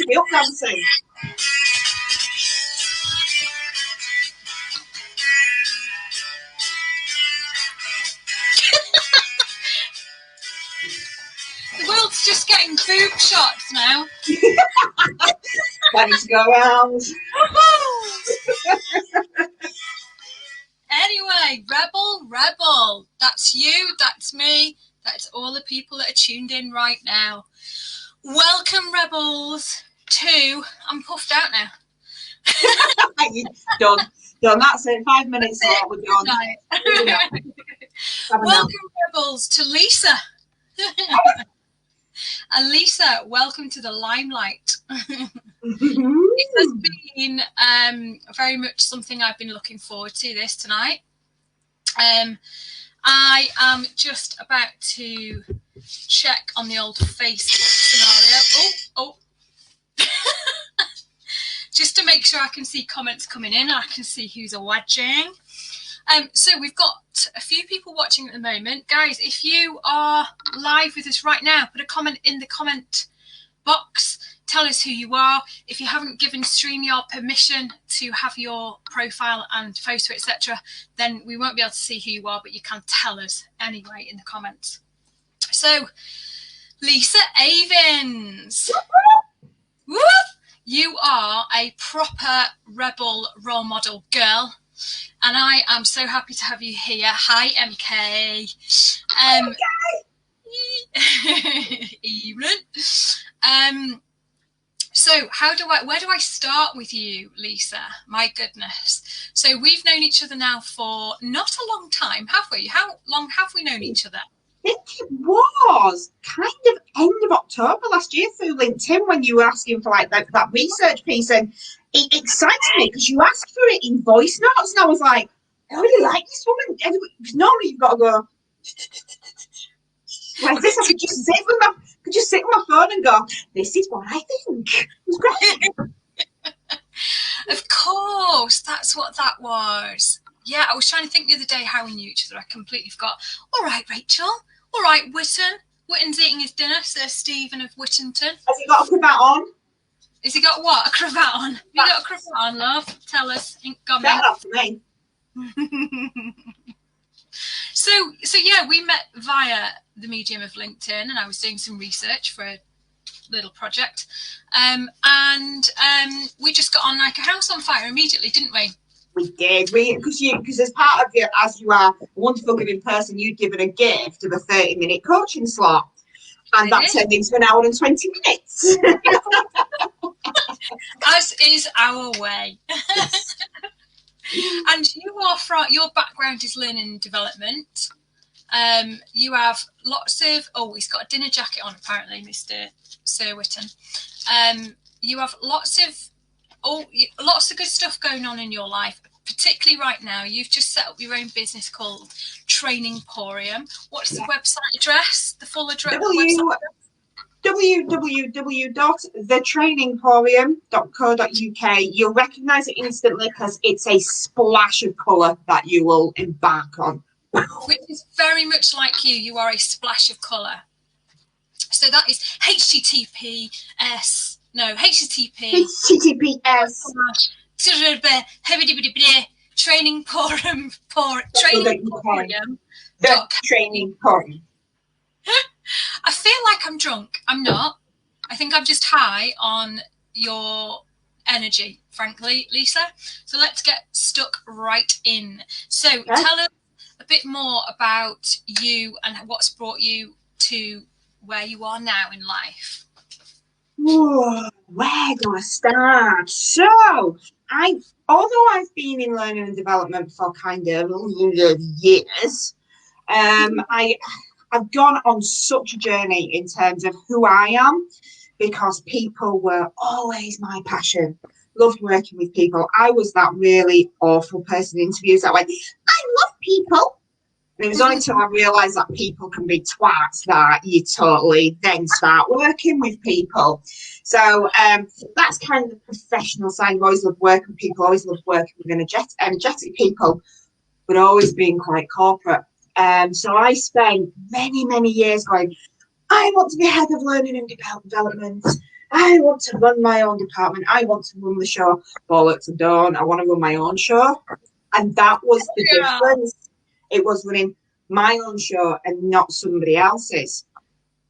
to be up dancing. The world's just getting boob shots now. Plenty to go around. Anyway, rebel. That's you, that's me, that's all the people that are tuned in right now. Welcome, rebels, to... I'm puffed out now. Done. That's it. 5 minutes more. We're done. Welcome, rebels, to Lisa. And Lisa, welcome to the limelight. It has been very much something I've been looking forward to this tonight. I am just about to check on the old Facebook scenario. Oh. Just to make sure I can see comments coming in. I can see who's watching. So we've got a few people watching at the moment. Guys, if you are live with us right now, put a comment in the comment box. Tell us who you are. If you haven't given StreamYard permission to have your profile and photo, etc., then we won't be able to see who you are, but you can tell us anyway in the comments. So, Lisa Avins. Woo! You are a proper rebel role model girl. And I am so happy to have you here. Hi, MK. Evelyn. So where do I start with you, Lisa? My goodness. So we've known each other now for not a long time, have we? How long have we known each other? I think it was kind of end of October last year through LinkedIn when you were asking for like that research piece, and it excites me because you asked for it in voice notes, and I was like, I really like this woman. Normally you've got to go like this. I could just sit with my phone and go, this is what I think. It was great. Of course, that's what that was. Yeah, I was trying to think the other day how we knew each other. I completely forgot. All right, Rachel. All right, Witten. Witten's eating his dinner, Sir Stephen of Whittington. Has he got a cravat on? Has he got what? A cravat on? Have you got a cravat on, love? Tell us. Ain't got that off for me. So yeah, we met via the medium of LinkedIn, and I was doing some research for a little project. And we just got on like a house on fire immediately, didn't we? We did. Because as part of as you are a wonderful giving person, you'd given a gift of a 30-minute coaching slot. And that turned into an hour and 20 minutes. As is our way. Yes. And you are your background is learning and development. You have lots of, he's got a dinner jacket on apparently, Mr. Sir Witten. You have lots of good stuff going on in your life, particularly right now. You've just set up your own business called Trainingporium. What's the website address? The full address? www.thetrainingporium.co.uk. You'll recognise it instantly because it's a splash of colour that you will embark on. Which is very much like you. You are a splash of colour. So that is HTTPS. Trainingporium. The Trainingporium. I feel like I'm drunk. I'm not. I think I'm just high on your energy, frankly, Lisa. So let's get stuck right in. So tell us a bit more about you and what's brought you to where you are now in life. Where do I start? So, although I've been in learning and development for kind of years, I've gone on such a journey in terms of who I am, because people were always my passion. Loved working with people. I was that really awful person in interviews that went, I love people. And it was only until I realised that people can be twats that you totally then start working with people. So that's kind of the professional side. I've always loved working with people, always loved working with energetic people, but always being quite corporate. So I spent many, many years going, I want to be head of learning and development. I want to run my own department. I want to run the show. Bollocks and don't. I want to run my own show. And that was the difference. It was running my own show and not somebody else's.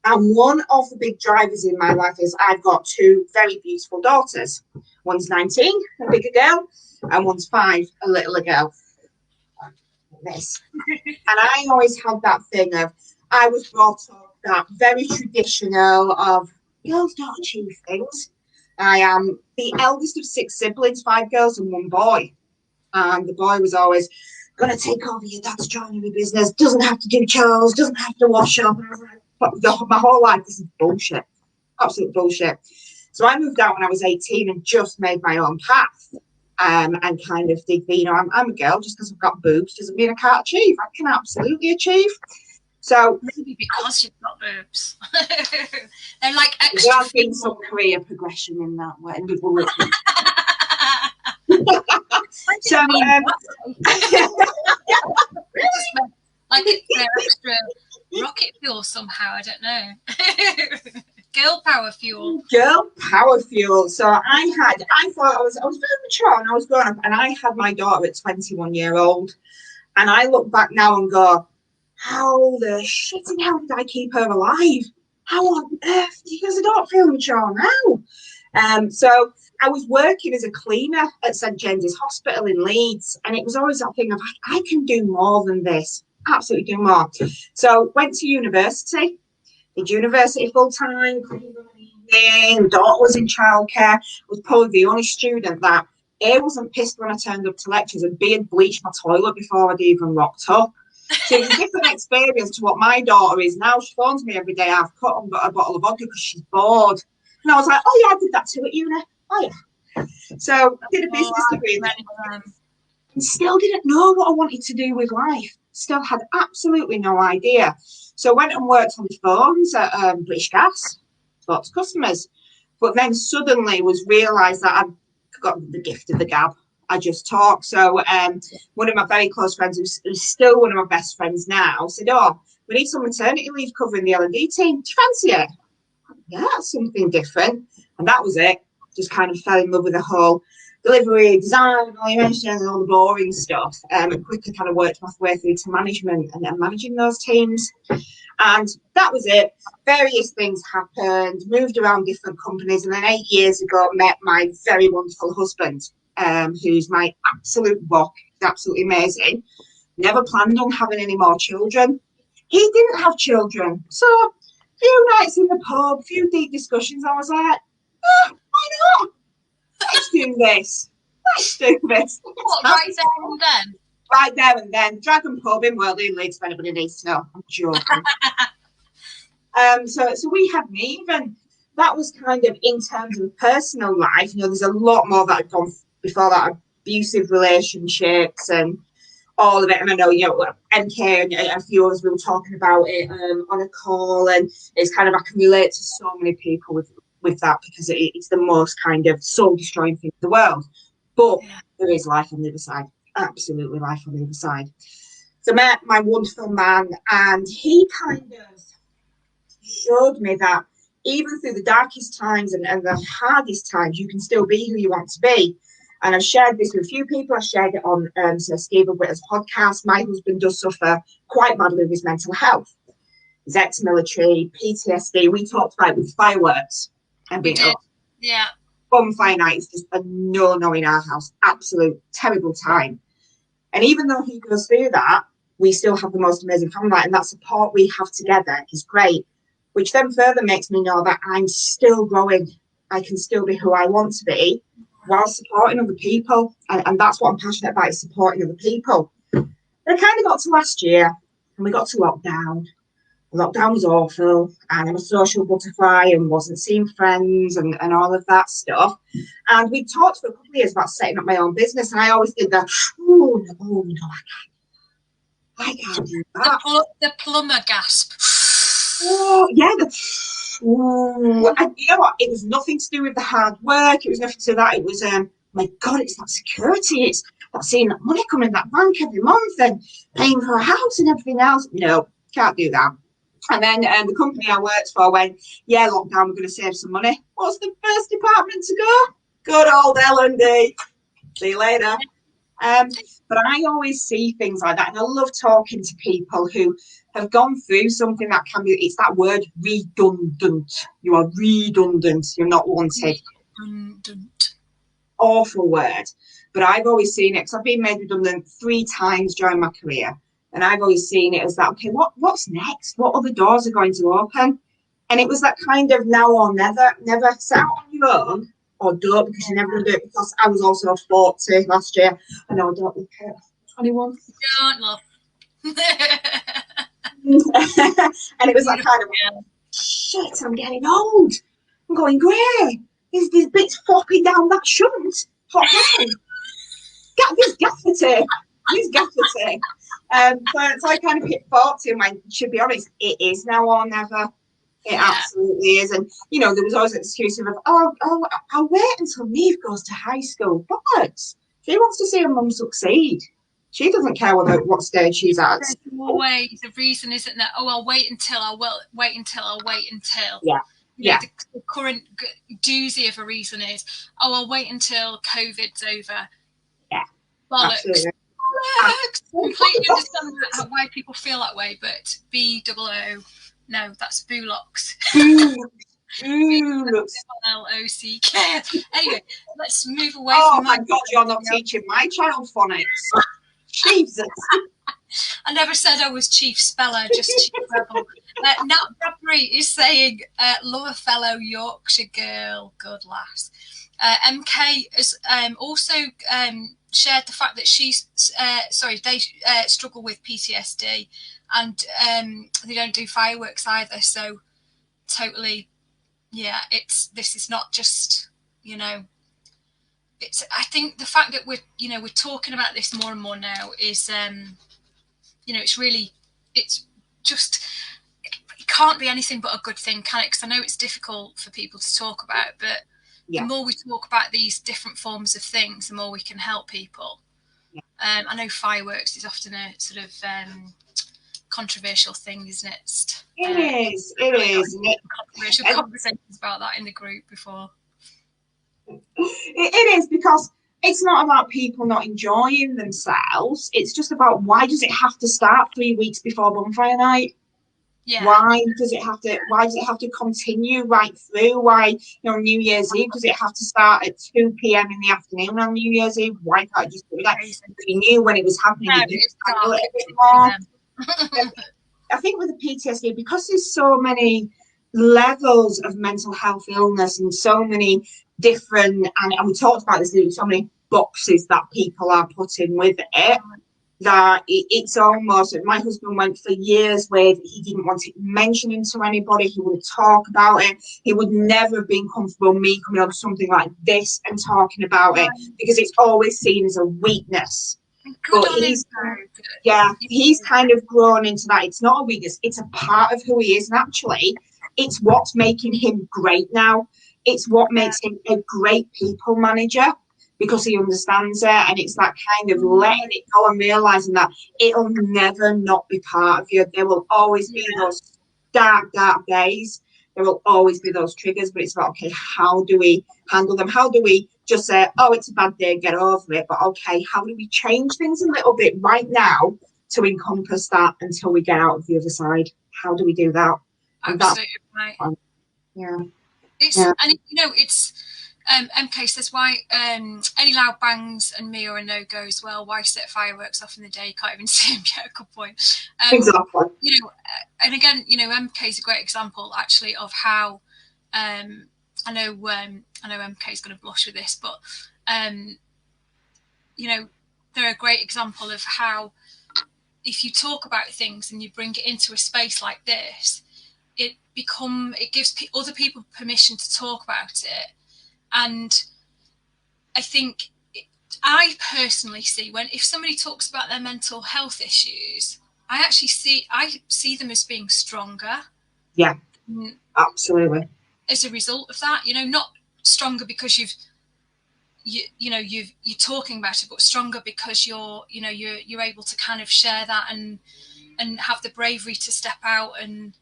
And one of the big drivers in my life is I've got two very beautiful daughters. One's 19, a bigger girl, and one's 5, a littler girl. This. And I always had that thing of, I was brought up that very traditional of girls don't achieve things. I am the eldest of 6 siblings, 5 girls and 1 boy. And the boy was always going to take over your dad's joinery business, doesn't have to do chores, doesn't have to wash up. And I was like, my whole life, this is bullshit. Absolute bullshit. So I moved out when I was 18 and just made my own path. And kind of think, you know, I'm a girl, just because I've got boobs doesn't mean I can't achieve. I can absolutely achieve. So maybe because you've got boobs. They're like extra. There's been some career progression in that way. So like they're extra rocket fuel somehow. I don't know. Girl power fuel. Girl power fuel. So I thought I was very mature and I was growing up, and I had my daughter at 21-year-old, and I look back now and go, how the shit in hell did I keep her alive? How on earth? Because I don't feel mature now. So I was working as a cleaner at St James's Hospital in Leeds, and it was always that thing of, I can do more than this. Absolutely do more. So went to university. Did university full-time, daughter was in childcare. Was probably the only student that A, wasn't pissed when I turned up to lectures, and B, had bleached my toilet before I'd even rocked up. So it's a different experience to what my daughter is now. She phones me every day. I've cut and got a bottle of vodka because she's bored. And I was like, oh yeah, I did that too at uni. Oh yeah. So I did a business degree and still didn't know what I wanted to do with life. Still had absolutely no idea. So I went and worked on the phones at British Gas, talked to customers, but then suddenly was realised that I'd got the gift of the gab. I just talk. So one of my very close friends, who's still one of my best friends now, said, oh, we need some maternity leave covering the L&D team. Do you fancy it? Yeah, that's something different. And that was it. Just kind of fell in love with the whole delivery, design, and all the boring stuff. And quickly kind of worked my way through to management and managing those teams. And that was it. Various things happened, moved around different companies. And then 8 years ago, met my very wonderful husband, who's my absolute rock. He's absolutely amazing. Never planned on having any more children. He didn't have children. So a few nights in the pub, a few deep discussions, I was like, oh, why not? Let's do this. Let's do this. What, right there and then? Right there and then. Dragon Pub in Worldly in Leeds, if anybody needs to know. I'm joking. So we had Neve, and that was kind of in terms of personal life. You know, there's a lot more that had gone before that, abusive relationships and all of it. And I know, you know, MK and a few others, we were talking about it on a call, and it's kind of, I can relate to so many people with that, because it's the most kind of soul-destroying thing in the world. But there is life on the other side. Absolutely life on the other side. So I met my wonderful man, and he kind of showed me that even through the darkest times and the hardest times, you can still be who you want to be. And I've shared this with a few people. I shared it on Sir Stephen Whitta's podcast. My husband does suffer quite badly with his mental health. He's ex-military, PTSD. We talked about it with fireworks. And we did. Yeah. Bonfire night is just a no-no in our house. Absolute terrible time. And even though he goes through that, we still have the most amazing family life, and that support we have together is great, which then further makes me know that I'm still growing. I can still be who I want to be while supporting other people. And that's what I'm passionate about, is supporting other people. And it kind of got to last year, and we got to lockdown. Lockdown was awful, and I'm a social butterfly and wasn't seeing friends and all of that stuff. And we talked for a couple of years about setting up my own business, and I always did that, oh no, I can't do that. The plumber gasp. Oh, yeah. And you know what? It was nothing to do with the hard work. It was nothing to do with that. It was, my God, it's that security. It's that seeing that money coming in that bank every month and paying for a house and everything else. No, can't do that. And then the company I worked for went, yeah, lockdown, we're going to save some money. What's the first department to go? Good old L&D. See you later. But I always see things like that, and I love talking to people who have gone through something that can be, it's that word redundant. You are redundant. You're not wanted. Redundant. Awful word. But I've always seen it, because I've been made redundant 3 times during my career. And I've always seen it as that, okay, what's next? What other doors are going to open? And it was that kind of now or never set out on your own, or don't, because you're never going to do it. Because I was also 40 last year. I know I don't look it. 21. Don't love. And it was that kind of, shit, I'm getting old. I'm going grey. There's bits flopping down that shouldn't flop down. Get this gaffer tape. Use gaffer tape. So I kind of hit 40 and went, to be honest, it is now or never. It absolutely is. And, you know, there was always an excuse of, I'll wait until Neve goes to high school. But she wants to see her mum succeed. She doesn't care what stage she's at. There's always a reason, isn't there? Oh, I'll wait until. Yeah. You know, the current doozy of a reason is, oh, I'll wait until COVID's over. Yeah. Bollocks. Absolutely. Bollocks. Completely understand why people feel that way, but BOO. No, that's Boolocks. L-O-C-K. Anyway, let's move away from my God, you're not teaching my child phonics. Jesus. I never said I was chief speller, just chief rebel. Nat Bradbury is saying, love a fellow Yorkshire girl, good lass. MK has also shared the fact that they struggle with PTSD, and they don't do fireworks either. So totally, yeah, this is not just, you know, I think the fact that we're talking about this more and more now is, you know, it can't be anything but a good thing, can it? Because I know it's difficult for people to talk about, but the more we talk about these different forms of things, the more we can help people. I know fireworks is often a sort of controversial thing, isn't it? It is. Controversial conversations about that in the group before. It is, because it's not about people not enjoying themselves. It's just about, why does it have to start 3 weeks before bonfire night? Yeah. Why does it have to continue right through? Why, you know, New Year's Eve, does it have to start at 2 p.m. in the afternoon on New Year's Eve? Why can't you just do that? You knew when it was happening. No, it's a little bit more. I think with the PTSD, because there's so many levels of mental health illness and so many different, and we talked about this, so many boxes that people are putting with it, that it's almost, my husband went for years with, he didn't want it mentioning to anybody, he wouldn't talk about it, he would never have been comfortable me coming on something like this and talking about it, because it's always seen as a weakness. But he's kind of grown into that. It's not a weakness, it's a part of who he is, and actually it's what's making him great now. It's what makes him a great people manager, because he understands it, and it's that kind of letting it go and realizing that it'll never not be part of you. There will always be those dark days. There will always be those triggers, but it's about, okay, how do we handle them? How do we just say, oh, it's a bad day, get over it? But okay, how do we change things a little bit right now to encompass that until we get out of the other side? How do we do that? Absolutely right. Yeah. And you know, it's MK says, why any loud bangs and me are a no-go as well. Why set fireworks off in the day? You can't even see them yet. Good point. Exactly. You know, and again, you know, MK is a great example actually of how I know MK is going to blush with this, but you know, they're a great example of how if you talk about things and you bring it into a space like this, it gives other people permission to talk about it. And I think I personally see if somebody talks about their mental health issues, I see them as being stronger. Yeah, absolutely. As a result of that, you know, not stronger because you're talking about it, but stronger because you're able to kind of share that and have the bravery to step out and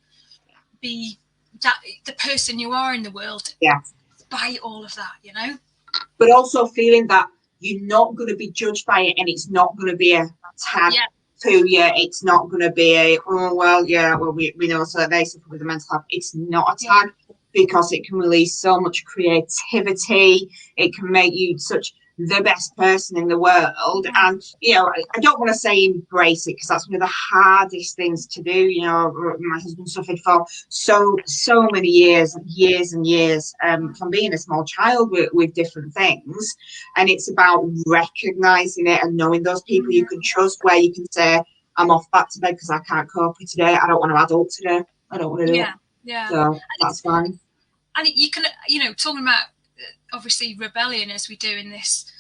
be that the person you are in the world. Yeah. Despite all of that, you know. But also feeling that you're not going to be judged by it, and it's not going to be a tag to you. It's not going to be a, oh, well, yeah, well, we know, so they suffer with the mental health. It's not a tag, because it can release so much creativity. It can make you such the best person in the world. And, you know, I don't want to say embrace it, because that's one of the hardest things to do. You know, my husband suffered for so many years and years from being a small child with different things. And it's about recognizing it and knowing those people you can trust, where you can say, I'm off back to bed because I can't cope with today. I don't want to adult today. I don't want to do it. Yeah. So that's fine. And you can, you know, talking about obviously rebellion as we do in this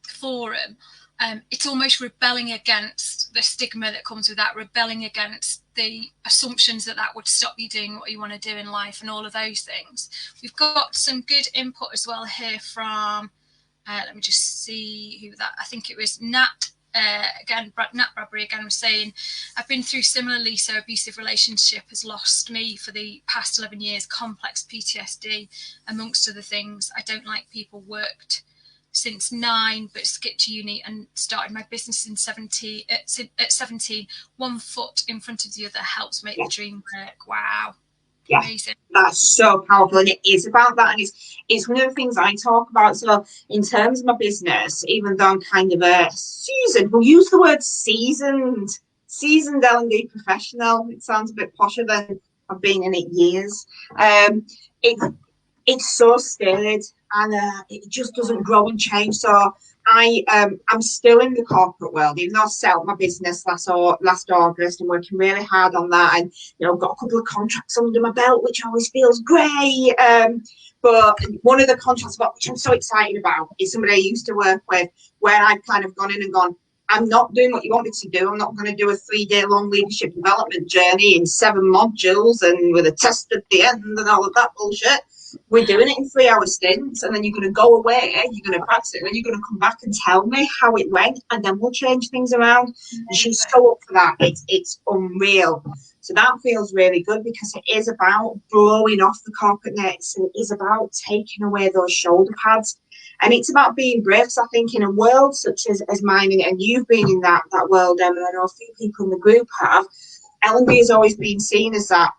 forum, it's almost rebelling against the stigma that comes with that, rebelling against the assumptions that would stop you doing what you want to do in life and all of those things. We've got some good input as well here from, let me just see who that, I think it was Nat. Again, Nat Bradbury again was saying, I've been through similarly, so abusive relationship has lost me for the past 11 years, complex PTSD, amongst other things. I don't like people, worked since 9, but skipped to uni and started my business in 17. At 17, one foot in front of the other helps make the dream work. Wow. Yeah, amazing. That's so powerful, and it is about that, and it's one of the things I talk about. So in terms of my business, even though I'm kind of a seasoned, we'll use the word seasoned L&D professional. It sounds a bit posher than I've been in it years. It's so staid, and it just doesn't grow and change. So I'm still in the corporate world, even though I set up my business last August and working really hard on that, and you know, got a couple of contracts under my belt, which always feels great. But one of the contracts I got, which I'm so excited about, is somebody I used to work with, where I've kind of gone in and gone, I'm not doing what you want me to do. I'm not going to do a 3-day long leadership development journey in 7 modules and with a test at the end and all of that bullshit. We're doing it in 3-hour stints, and then you're going to go away, you're going to practice it, and then you're going to come back and tell me how it went, and then we'll change things around. And she's so up for that. It's unreal. So that feels really good, because it is about blowing off the corporate nets, and it is about taking away those shoulder pads. And it's about being brave. So I think in a world such as mine, and you've been in that world, and I know a few people in the group have, L&D has always been seen as that.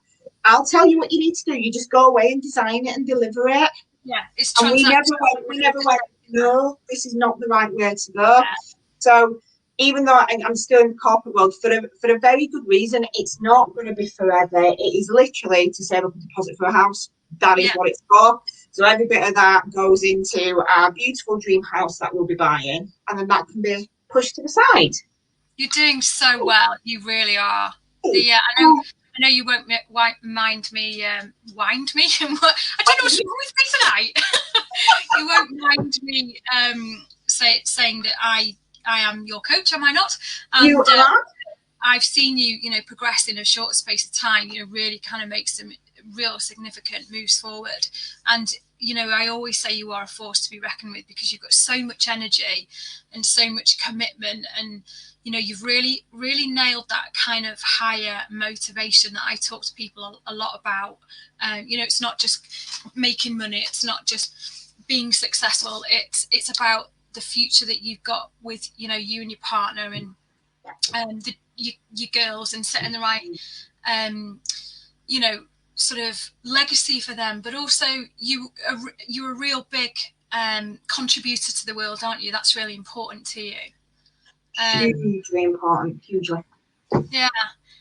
I'll tell you what you need to do. You just go away and design it and deliver it. Yeah, it's and we never went, no, this is not the right way to go. Yeah. So even though I'm still in the corporate world, for a very good reason, it's not going to be forever. It is literally to save up a deposit for a house. That is what it's for. So every bit of that goes into our beautiful dream house that we'll be buying, and then that can be pushed to the side. You're doing so well. You really are. I know you won't mind me, wind me. I don't know what's wrong with me tonight. You won't mind me saying that I am your coach, am I not? And, you are. I've seen you, you know, progress in a short space of time. You know, really kind of make some real significant moves forward. And you know, I always say you are a force to be reckoned with, because you've got so much energy and so much commitment, and you know, you've really nailed that kind of higher motivation that I talk to people a lot about. You know, it's not just making money, it's not just being successful, it's about the future that you've got with, you know, you and your partner, and your girls, and setting the right you know, sort of legacy for them. But also you're a real big contributor to the world, aren't you? That's really important to you. Hugely important, hugely. Yeah,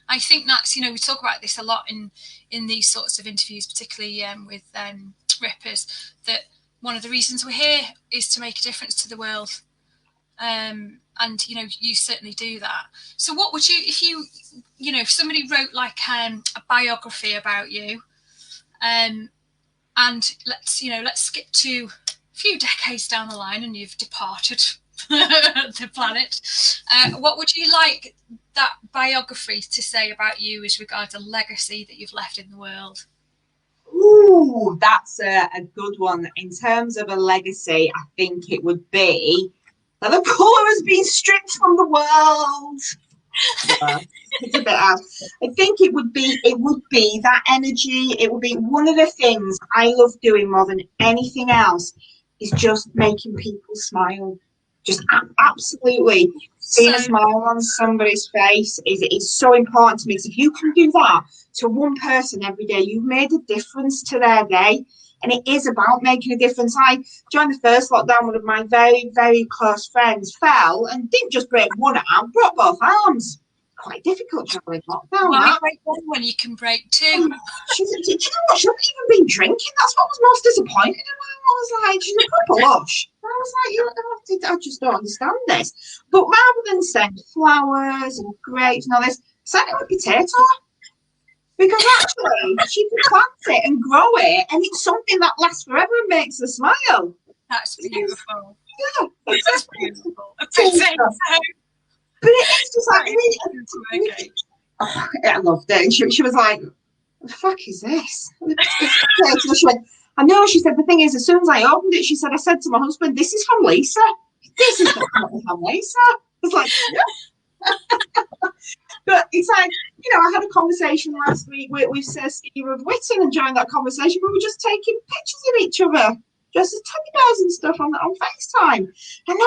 I think that's, you know, we talk about this a lot in these sorts of interviews, particularly with rippers, that one of the reasons we're here is to make a difference to the world. And you know, you certainly do that. So what would you, if somebody wrote like a biography about you, and let's skip to a few decades down the line and you've departed the planet, what would you like that biography to say about you as regards a legacy that you've left in the world? Ooh, that's a good one. In terms of a legacy, I think it would be that the colour has been stripped from the world. Yeah, it's a bit out. I think it would be that energy. It would be one of the things I love doing more than anything else is just making people smile. Just absolutely seeing So a smile on somebody's face is so important to me. Because if you can do that to one person every day, you've made a difference to their day. And it is about making a difference. I, during the first lockdown, one of my very, very close friends fell and didn't just break one arm, broke both arms. Quite difficult during lockdown, why that. break one when you can break two? Oh, do you know what? She hadn't even been drinking. That's what was most disappointing about. I was like, she's a proper lush. I was like, I just don't understand this. But rather than send flowers and grapes and all this, send her a potato. Because actually, she can plant it and grow it, and it's something that lasts forever and makes her smile. That's beautiful. Yeah, That's exactly. beautiful. A potato. But it's just like, Okay. oh, I loved it. And she was like, the fuck is this? She went, I know. She said, the thing is, as soon as I opened it, she said, I said to my husband, this is from Lisa. This is definitely from Lisa. I was like, yeah. But it's like, I had a conversation last week with Sir Steve of Witten, and during that conversation, we were just taking pictures of each other, just as teddy bears and stuff on FaceTime. And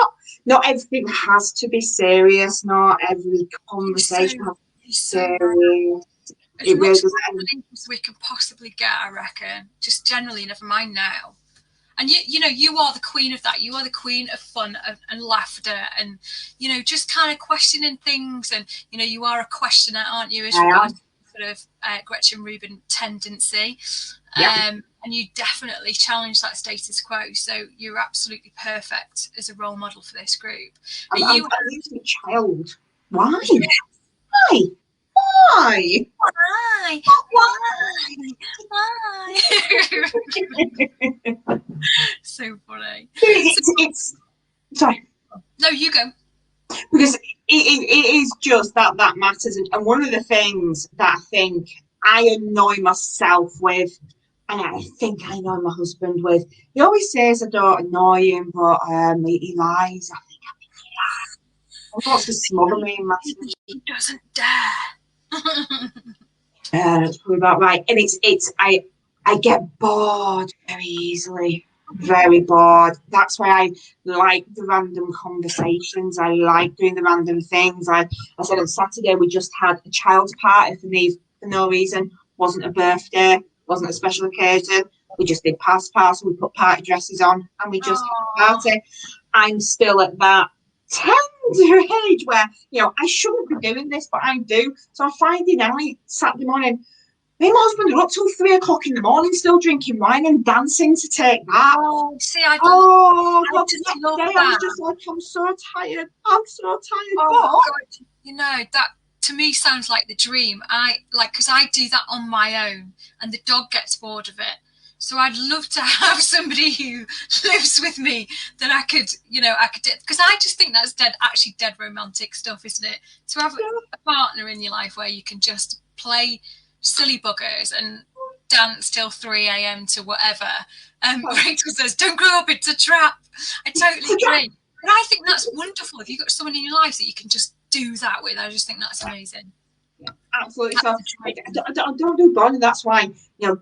not everything has to be serious. Not every conversation has to be serious. As much as we can possibly get, I reckon. Just generally, never mind now. And you are the queen of that. You are the queen of fun and laughter, and just kind of questioning things. And you are a questioner, aren't you? As regards sort of Gretchen Rubin tendency, and you definitely challenge that status quo. So you're absolutely perfect as a role model for this group. I'm a child. Why? Why? Why? Why? Why? So funny. It's sorry. No, you go. Because it is just that matters. And one of the things that I think I annoy myself with, and I think I annoy my husband with, he always says I don't annoy him, but he lies. I think he lies. He wants to smother me in my sleep. He doesn't dare. That's probably about right. And I get bored very easily. Very bored. That's why I like the random conversations. I like doing the random things. I said on Saturday we just had a child's party for me for no reason. Wasn't a birthday, wasn't a special occasion. We just did pass. We put party dresses on and we just had a party. I'm still at that tender age where, I shouldn't be doing this, but I do. So on Friday night, Saturday morning, me and my husband are up till 3 o'clock in the morning, still drinking wine and dancing to take that. Oh, see, I just love that. I was just like, I'm so tired. I'm so tired. Oh, God. That to me sounds like the dream. Because I do that on my own, and the dog gets bored of it. So I'd love to have somebody who lives with me that I could because I just think that's dead romantic stuff, isn't it? To have a partner in your life where you can just play silly buggers and dance till 3 a.m. to whatever. Rachel says, don't grow up, it's a trap. I totally agree. But I think that's wonderful if you've got someone in your life that you can just do that with. I just think that's amazing. Yeah, absolutely. So I don't do bonding. That's why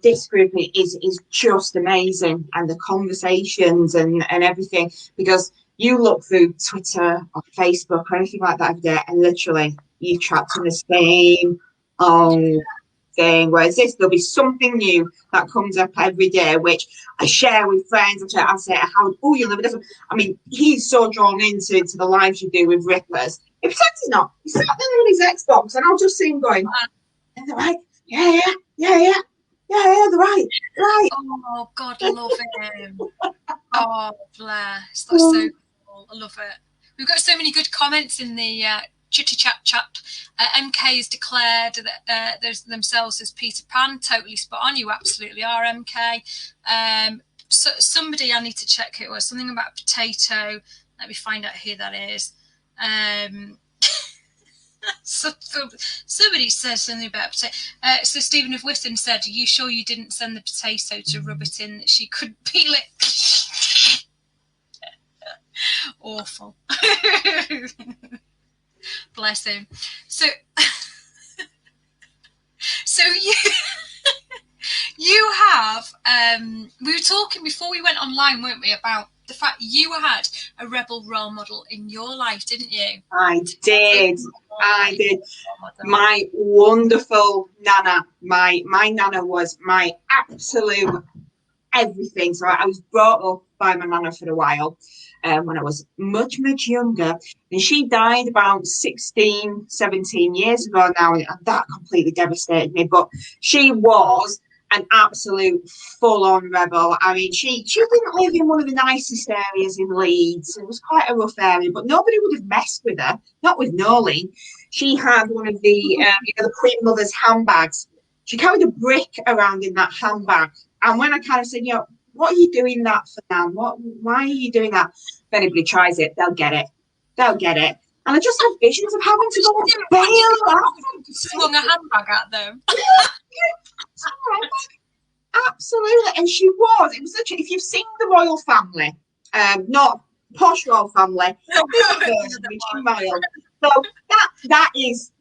this group is just amazing, and the conversations and everything. Because you look through Twitter or Facebook or anything like that every day, and literally you chat to the same thing. Whereas there'll be something new that comes up every day, which I share with friends. I say, "Oh, you'll never do." I mean, he's so drawn into the lives you do with Rippers. If he's not, he's sat there on his Xbox, and I'll just see him going, and they're like, yeah, they're right. Oh, God, I love him. Oh, bless. That's so cool. I love it. We've got so many good comments in the chitty chat. MK has declared that themselves as Peter Pan. Totally spot on. You absolutely are, MK. So somebody, I need to check who it was. Something about a potato. Let me find out who that is. So somebody said something about potato. So Stephen of Witten said, "Are you sure you didn't send the potato to rub it in that she couldn't peel it?" Awful. Bless him. So, so you have, we were talking before we went online, weren't we, about the fact you had a rebel role model in your life, didn't you? I did. My wonderful Nana. My Nana was my absolute everything. So I was brought up by my Nana for a while when I was much younger. And she died about 16, 17 years ago now. And that completely devastated me. But she was an absolute full-on rebel. I mean, she didn't live in one of the nicest areas in Leeds. It was quite a rough area, but nobody would have messed with her, not with Nolene. She had one of the, the Queen Mother's handbags. She carried a brick around in that handbag. And when I kind of said, what are you doing that for, Nan? Why are you doing that? If anybody tries it, they'll get it. They'll get it. And I just have visions of having to go and bail out. Swung a handbag at them. Absolutely. And it was such if you've seen the royal family, not posh royal family, so that is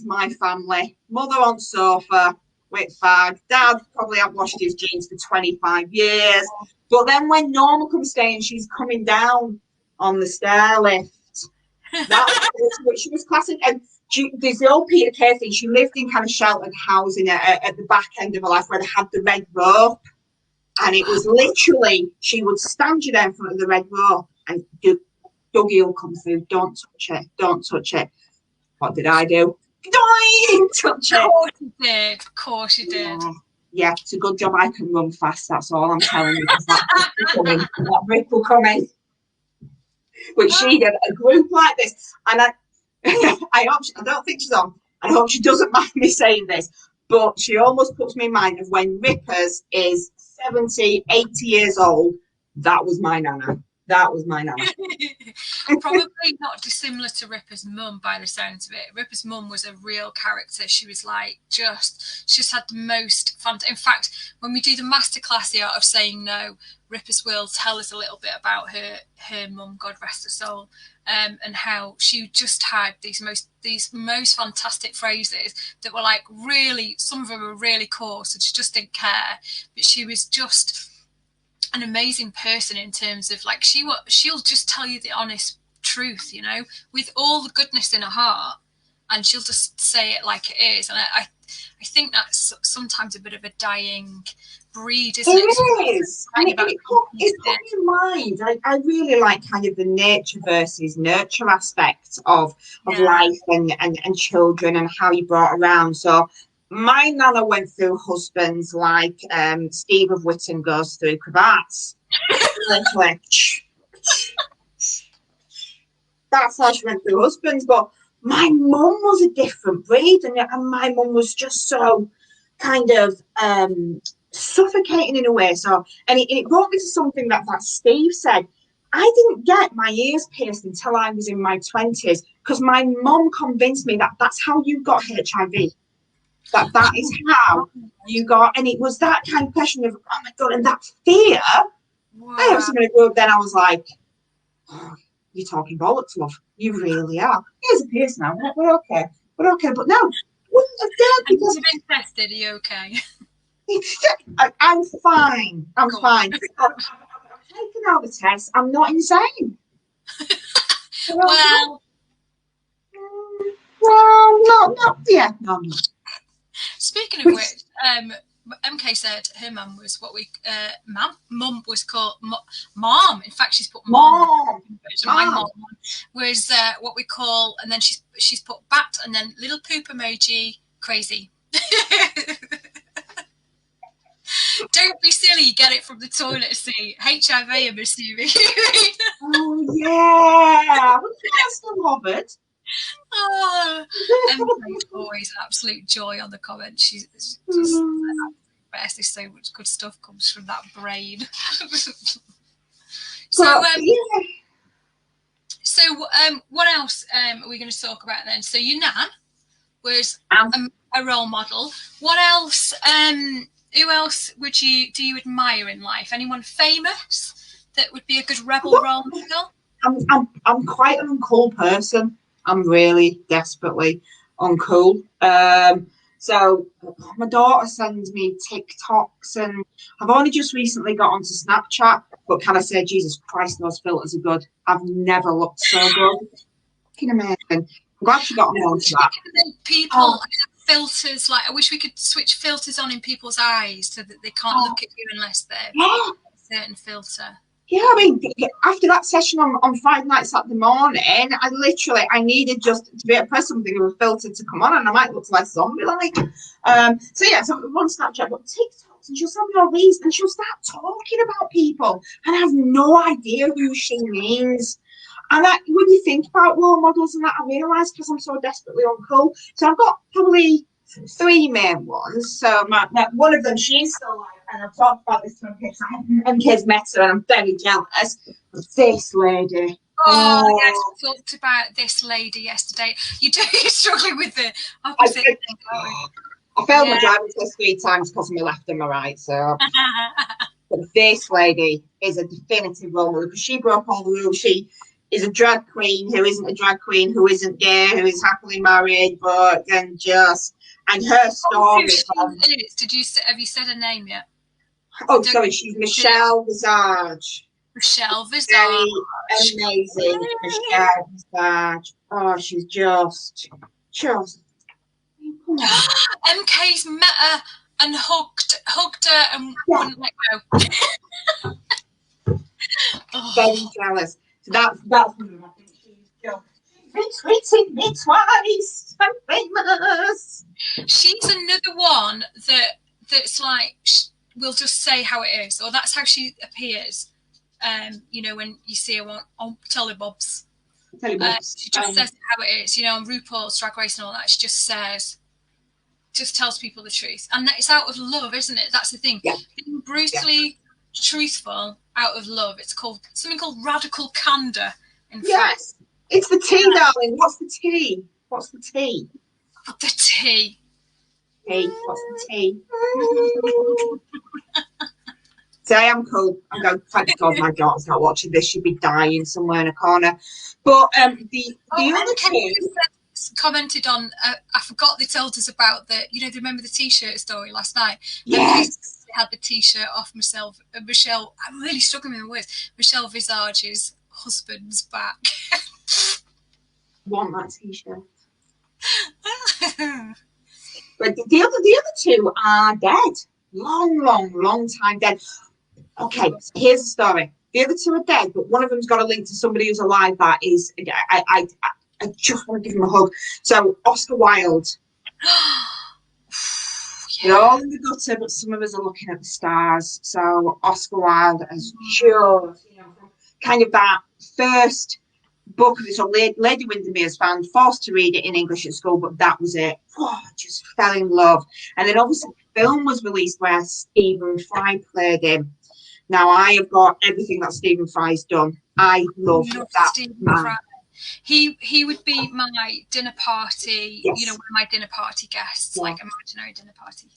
my family. Mother on sofa with fag. Dad probably have washed his jeans for 25 years. But then when Norma comes staying, she's coming down on the stair lift. She was classic. And there's the old Peter Kay thing. She lived in kind of sheltered housing at the back end of her life where they had the red rope. And it was literally, she would stand you there in front of the red rope and Dougie will come through. Don't touch it. Don't touch it. What did I do? Don't touch it. Of course you did. Of course you did. Yeah, it's a good job I can run fast. That's all I'm telling you. That brick will come in. Which she did a group like this. And I don't think she's on. I hope she doesn't mind me saying this. But she almost puts me in mind of when Rippers is 70, 80 years old. That was my Nana. That was my Nana. Probably not dissimilar to Ripper's mum by the sounds of it. Ripper's mum was a real character. She was like she just had the most fun. In fact, when we do the masterclass, The Art of Saying No, Rippers will tell us a little bit about her mum, God rest her soul, and how she just had these most fantastic phrases that were like really, some of them were really coarse and she just didn't care, but she was just an amazing person in terms of like she'll just tell you the honest truth, with all the goodness in her heart, and she'll just say it like it is. And I think that's sometimes a bit of a dying breed, isn't it? It is. And it put in mind. I really like kind of the nature versus nurture aspect of life and children and how you brought around. So my Nana went through husbands like Steve of Witton goes through cravats. That's how she went through husbands. But my mum was a different breed, and my mum was just so kind of suffocating in a way. So, and it brought me to something that Steve said. I didn't get my ears pierced until I was in my 20s because my mum convinced me that that's how you got HIV. That is how you got, and it was that kind of question of, oh my God, and that fear. Wow. I was going to grow up then. I was like, oh, you're talking bollocks, love. You really are. Here's a pierce now. We're okay. We're okay. But no, wouldn't have dared because. You've been tested. Are you okay? I'm fine. I'm fine. I've taken out the test. I'm not insane. Well, no, yeah, no, I'm not. Speaking of which, MK said her mum was what we mum was called mom. In fact, she's put mom. My mom was what we call, and then she's put bat and then little poop emoji. Crazy. Don't be silly. You get it from the toilet seat. HIV, I'm assuming. Oh yeah, that's the Robert. Oh, Emily's always an absolute joy on the comments. She's just best. There's so much good stuff comes from that brain. So what else are we going to talk about then? So your nan was a role model. What else? Who else do you admire in life? Anyone famous that would be a good rebel role model? I'm quite an uncool person. I'm really desperately uncool. So my daughter sends me TikToks, and I've only just recently got onto Snapchat. But can I say, Jesus Christ, those filters are good. I've never looked so good. Fucking amazing. I'm glad she got on to that. People have filters. Like, I wish we could switch filters on in people's eyes so that they can't look at you unless they're a certain filter. Yeah, I mean, after that session on Friday night, Saturday morning, I needed just to be able to press something with a filter to come on, and I might look like zombie-like. So one Snapchat, but TikToks, and she'll send me all these, and she'll start talking about people, and I have no idea who she means. And when you think about role models and that, I realise, because I'm so desperately uncool, so I've got probably 3 main ones. So one of them, she's still alive, and I've talked about this to my kids. I haven't kids met her, and I'm very jealous. This lady. Yes, we talked about this lady yesterday. You're struggling with the opposite thing, aren't we? I failed my driving test 3 times because of my left and my right. So, but this lady is a definitive role model because she broke all the rules. She is a drag queen who isn't a drag queen, who isn't gay, who is happily married, but then and her story. Have you said her name yet? Oh, sorry, she's Michelle Visage. Michelle Visage. Very amazing, Michelle Visage. Oh, she's just. MK's met her and hugged her and wouldn't let go. Very jealous. So that's one of them. I think she's retweeted me twice. I'm famous. She's another one that's like, we'll just say how it is, or that's how she appears. When you see her on Telebobs. She just says how it is. On RuPaul's Drag Race and all that, she just tells people the truth. And it's out of love, isn't it? That's the thing. Yeah. Being brutally truthful out of love. It's something called radical candor in France. It's the tea, darling. What's the tea? The tea. Hey, what's the tea? So I am cool. I'm going, thank God my daughter's not watching this. She'd be dying somewhere in a corner. But the other two commented on, I forgot they told us about remember the t-shirt story last night? Yes. They had the t-shirt off Michelle, I'm really struggling with the words, Michelle Visage's husband's back. Want that t-shirt. But the other two are dead. Long time dead. Okay, so here's the story. The other two are dead, but one of them's got a link to somebody who's alive. That is, I just want to give him a hug. So Oscar Wilde. We're all in the gutter, but some of us are looking at the stars. So Oscar Wilde has just, kind of that first book of this Lady Windermere's found, forced to read it in English at school, but that was it. Just fell in love. And then obviously the film was released where Stephen Fry played him. Now I have got everything that Stephen Fry's done. I love that Stephen man. Fry. He would be my dinner party, one of my dinner party guests, like imaginary dinner party.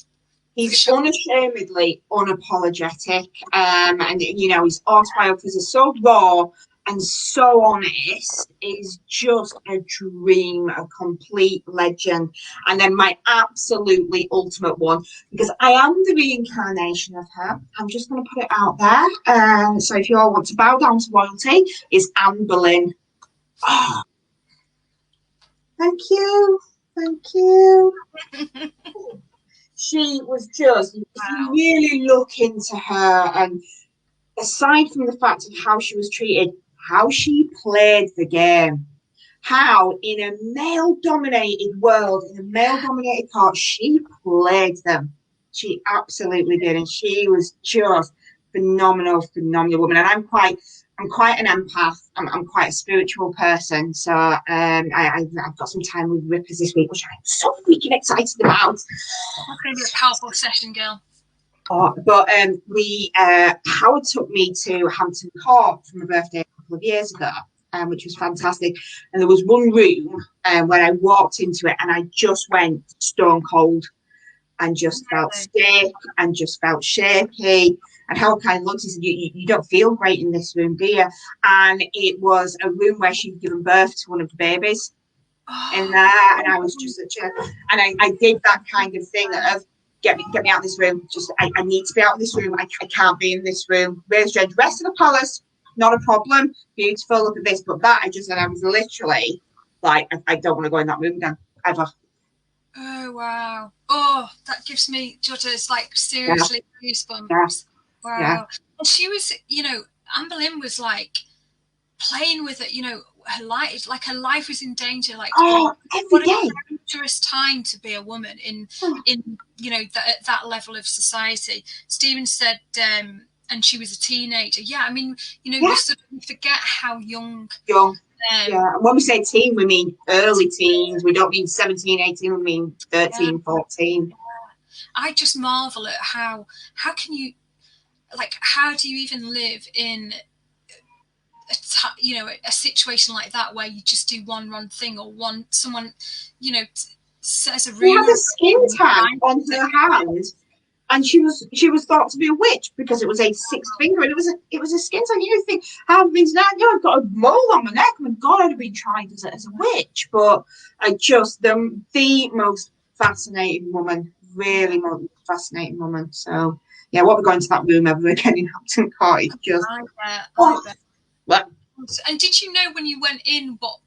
He's unashamedly unapologetic, and his autobiographies are so raw and so honest. It's just a dream, a complete legend. And then my absolutely ultimate one, because I am the reincarnation of her. I'm just going to put it out there. So if you all want to bow down to royalty, is Anne Boleyn. Oh, thank you. She was just, you really look into her, and aside from the fact of how she was treated, how she played the game, how in a male-dominated world, in a male-dominated part, she played them. She absolutely did, and she was just phenomenal woman. And I'm quite an empath. I'm quite a spiritual person, so I've got some time with Rippers this week, which I'm so freaking excited about. It's going to be a powerful session, girl. But Howard took me to Hampton Court for my birthday a couple of years ago, which was fantastic. And there was one room where I walked into it, and I just went stone cold, and just felt sick, and just felt shaky. And Howard kind of looked and said, you don't feel great in this room, do you? And it was a room where she'd given birth to one of the babies. in there, and I was just such a, and I did that kind of thing of get me out of this room. Just I need to be out of this room. I can't be in this room. Where's the rest of the palace? Not a problem. Beautiful. Look at this. But that I just, and I was literally like, I don't want to go in that room again ever. Oh wow. Oh, that gives me judders, like seriously goosebumps. Yeah. Wow. Yeah. And she was, you know, Anne Boleyn was like playing with it, you know, her life was in danger. Like, every day. A dangerous time to be a woman in you know, at that level of society. Stephen said, and she was a teenager. Yeah, I mean, you know, you forget how young. Yeah, and when we say teen, we mean early teens. We don't mean 17, 18, we mean 13, 14. I just marvel at how can you, like, how do you even live in a situation like that where you just do one wrong thing, or someone, you know, says a really. She had a skin tag on her hand, and she was thought to be a witch because it was a sixth finger, and it was a skin tag. You think, how have been now? I've got a mole on my neck. My God, I'd have been tried as a witch. But I just the most fascinating woman, really most fascinating woman. So yeah, what we're going to that room ever again in Hampton Court is just. I bet. What? And did you know when you went in what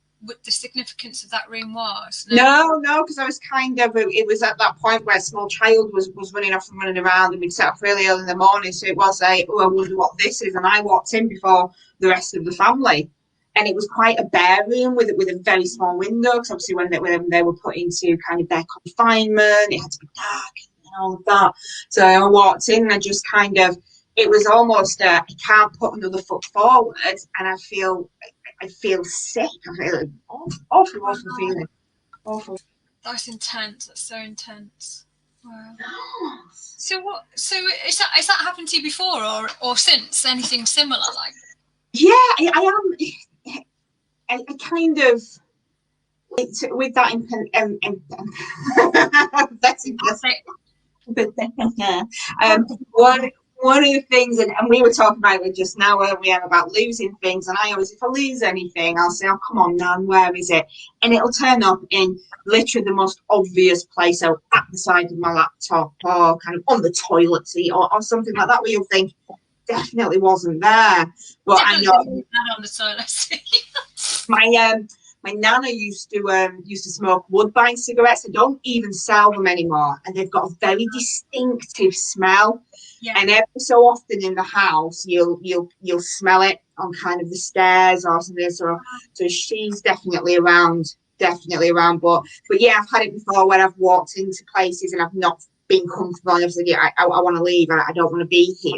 the significance of that room was? No, because I was kind of, it was at that point where a small child was running off and running around, and we'd set off really early in the morning, so it was I wonder what this is, and I walked in before the rest of the family, and it was quite a bare room with a very small window, because obviously when they were put into kind of their confinement, it had to be dark and all of that. So I walked in, and I just kind of, it was almost I can't put another foot forward, and I feel sick. I feel awful feeling. Awful. That's intense. That's so intense. Wow. So is that happened to you before or since? Anything similar like? Yeah, I am. I kind of with that one of the things, and we were talking about it just now, weren't we, about losing things, and I always, if I lose anything, I'll say, oh, come on, Nan, where is it? And it'll turn up in literally the most obvious place, so at the side of my laptop, or kind of on the toilet seat, or something like that, where you'll think, definitely wasn't there. But definitely I know not on the toilet seat. My nana used to smoke Woodbine cigarettes. They don't even sell them anymore, and they've got a very distinctive smell. Yeah. And every so often in the house, you'll smell it on kind of the stairs or something. So she's definitely around. But yeah, I've had it before when I've walked into places and I've not been comfortable. And obviously, I want to leave. I don't want to be here.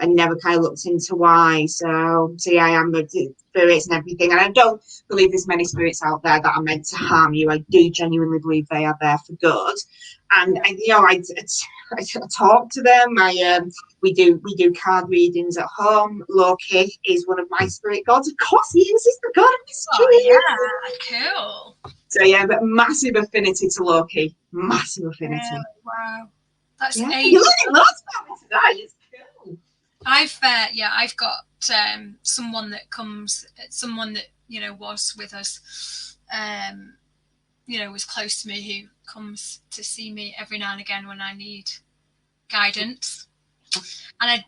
And never kind of looked into why. So yeah, I am the spirits and everything. And I don't believe there's many spirits out there that are meant to harm you. I do genuinely believe they are there for good. And you know, I talk to them. We do card readings at home. Loki is one of my spirit gods. Of course, he is. He's the god of mystery. Oh yeah, cool. So yeah, but massive affinity to Loki. Massive affinity. Yeah, wow, that's You learning lots about me today. It's cool. I've got someone that you know was with us, you know, was close to me, who comes to see me every now and again when I need guidance, and I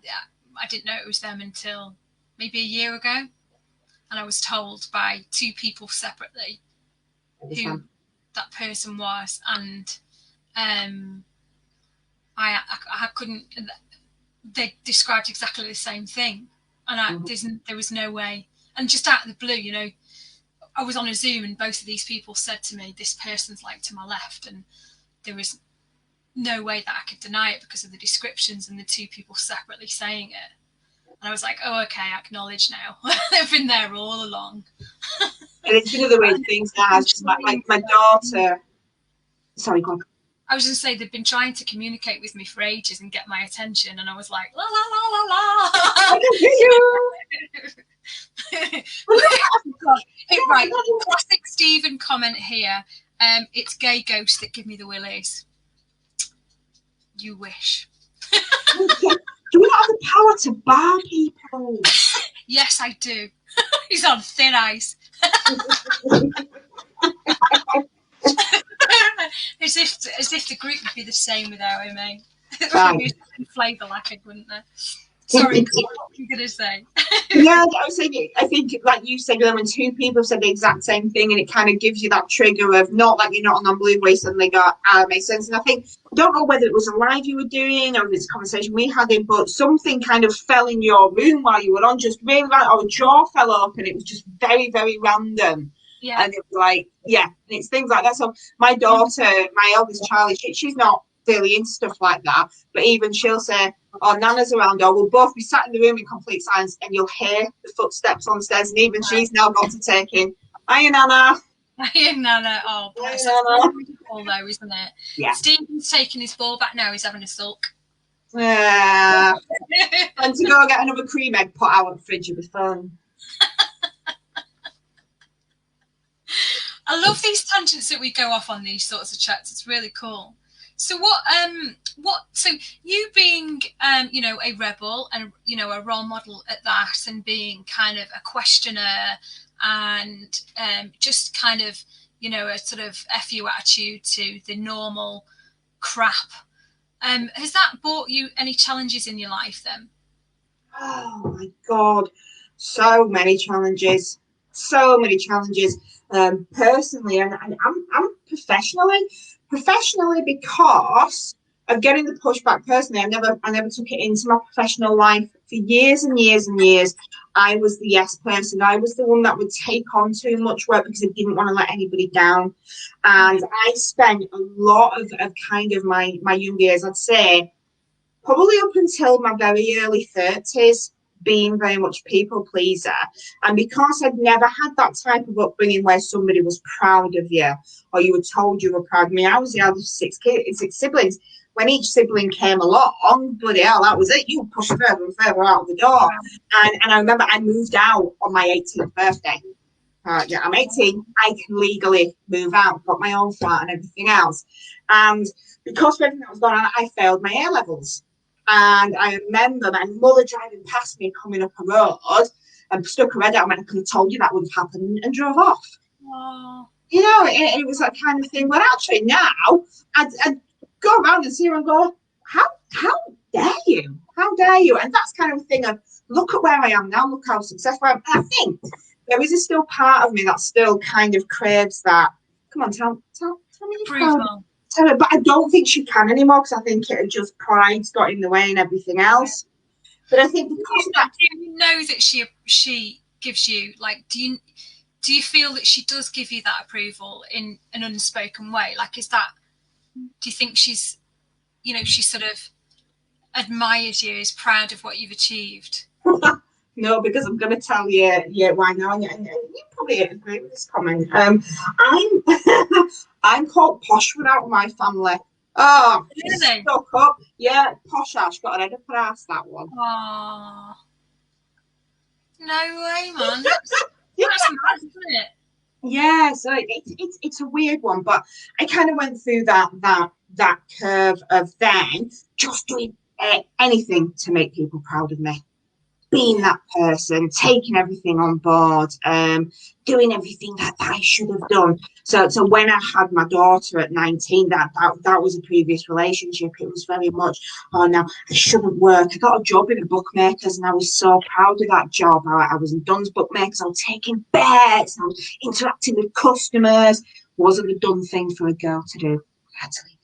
didn't know it was them until maybe a year ago, and I was told by two people separately who that person was, and I couldn't. They described exactly the same thing, and there was no way. And just out of the blue, you know, I was on a Zoom, and both of these people said to me, "This person's like to my left," and there was no way that I could deny it because of the descriptions and the two people separately saying it. And I was like, "Oh, okay, I acknowledge now. They've been there all along." And it's one of the weird things now. My daughter. Sorry, go on. I was going to say, they've been trying to communicate with me for ages and get my attention, and I was like, la la la la la. Right, classic Stephen comment here. It's gay ghosts that give me the willies. You wish. Do we not have the power to bar people? Yes, I do. He's on thin ice. As if the group would be the same without him, eh? Right. Flavour lacking, wouldn't there? Sorry, what were you going to say? Yeah, I was saying, I think, like you said, when two people have said the exact same thing, and it kind of gives you that trigger of not like you're not on non-blue where you suddenly got, it makes sense. And I think, I don't know whether it was a live you were doing or if it's a conversation we had in, but something kind of fell in your room while you were on, just really like, our jaw fell up, and it was just very, very random. Yeah. And it was like, yeah, and it's things like that. So my daughter, my eldest Charlie, she's not really into stuff like that, but even she'll say, "Oh, Nana's around," or we'll both be sat in the room in complete silence, and you'll hear the footsteps on the stairs. And even she's now got to take in, "Hiya, Nana." Hiya, Nana. Oh, bless. Hiya, Nana. That's cool, though, isn't it? Yeah. Stephen's taking his ball back now. He's having a sulk. And to go get another cream egg put out of the fridge with fun. I love these tangents that we go off on these sorts of chats. It's really cool. So so you being, you know, a rebel and, you know, a role model at that, and being kind of a questioner and just kind of, you know, a sort of FU attitude to the normal crap. Has that brought you any challenges in your life then? Oh my God, so many challenges, so many challenges. Personally, and I'm professionally because of getting the pushback. Personally, I never took it into my professional life for years and years and years. I was the yes person. I was the one that would take on too much work because I didn't want to let anybody down. And I spent a lot of kind of my young years, I'd say, probably up until my very early 30s, being very much people pleaser. And because I'd never had that type of upbringing where somebody was proud of you or you were told you were proud of me, I was the eldest of six siblings. When each sibling came along, bloody hell, that was it. You pushed further and further out the door. And I remember I moved out on my 18th birthday. Yeah, I'm 18. I can legally move out, got my own flat and everything else. And because of everything that was going on, I failed my A levels. And I remember my mother driving past me coming up a road and stuck her head out and went, "I could have told you that would have happened," and drove off. Oh. You know, it was that kind of thing. But actually now, I'd go around and see her and go, how dare you? How dare you? And that's kind of a thing of, look at where I am now, look how successful I am. And I think there is still part of me that still kind of craves that. Come on, tell me you're proud. But I don't think she can anymore because I think it just pride's got in the way and everything else. But I think because of that, do you know that she gives you, like, do you feel that she does give you that approval in an unspoken way? Like, do you think she's, you know, she sort of admires you, is proud of what you've achieved? No, because I'm going to tell you why now, and you probably agree with this comment. I'm called posh without my family. Oh, really? Stuck up. Yeah, posh Ash, got an head up her ass, that one. Oh, no way, man. That's mad, isn't it? Yeah, so it's a weird one, but I kind of went through that curve of then just doing anything to make people proud of me. Being that person, taking everything on board, doing everything that I should have done. So when I had my daughter at 19, that was a previous relationship. It was very much, oh, now I shouldn't work. I got a job in a bookmakers and I was so proud of that job. I was in Dunn's Bookmakers. I was taking bets. I was interacting with customers. Wasn't the done thing for a girl to do. I had to leave.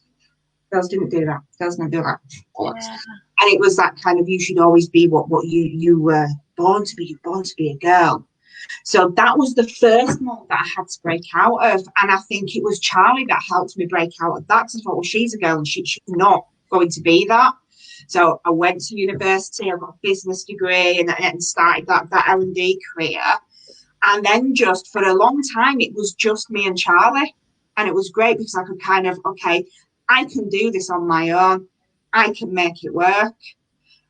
Girls didn't do that. Girls didn't do that. Yeah. And it was that kind of, you should always be what you were born to be. You're born to be a girl. So that was the first mold that I had to break out of. And I think it was Charlie that helped me break out of that. Because I thought, well, she's a girl and she's not going to be that. So I went to university. I got a business degree and started that L&D career. And then just for a long time, it was just me and Charlie. And it was great because I could kind of, okay, I can do this on my own. I can make it work.